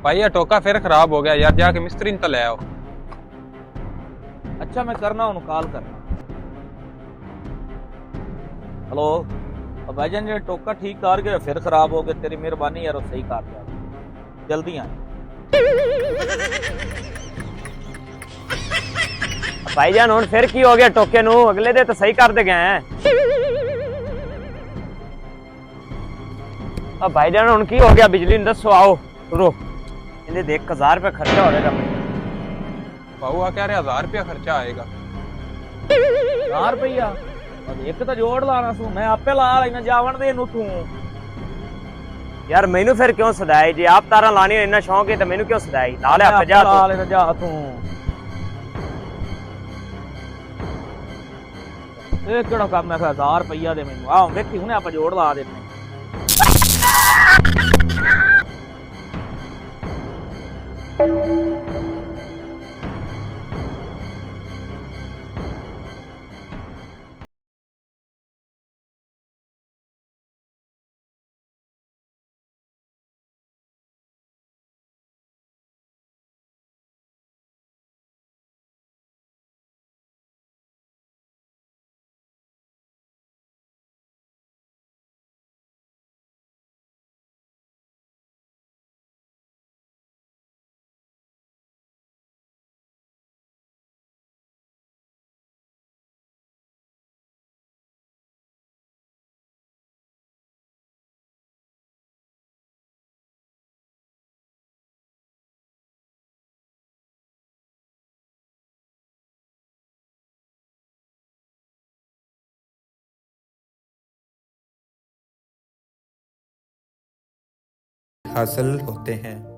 भाई ये टोका फिर खराब हो गया यार, जाके मिस्त्री ने तो ले आओ। अच्छा मैं करना हूँ, कॉल करना। हेलो भाईजान, ये टोका ठीक कर गया फिर खराब हो गया, तेरी मेहरबानी यार, सही कर दिया, जल्दी आए। भाईजान हुण फिर की हो गया टोके नू? अगले दे तो सही कर दे गए हैं। अब भाईजान हुण की हो गया? बिजली दसो, आओ सुनो। इन्हें देख 1000 रुपया खर्चा हो जाएगा। बहुआ कह रहे 1000 रुपया खर्चा आएगा। 1000 रुपया एक तो जोड़ लाना सू, मैं आपे ला लेना, जावन दे नू तू। यार मैनू फिर क्यों सदाई? जी आप तारा लानी इन्ना शौक है तो मैनू क्यों सदाई? ला ले आपे, जा ला तू। लेना, जा तू। ਇਹ ਕਿਹੜਾ ਕੰਮ ਹੈ? 1000 ਰੁਪਇਆ ਦੇ ਮੈਨੂੰ ਆਹ ਵੇਖੀ ਹੁਣੇ ਆਪਾਂ ਜੋੜ ਲਾ ਦੇਣੇ। हासिल होते हैं।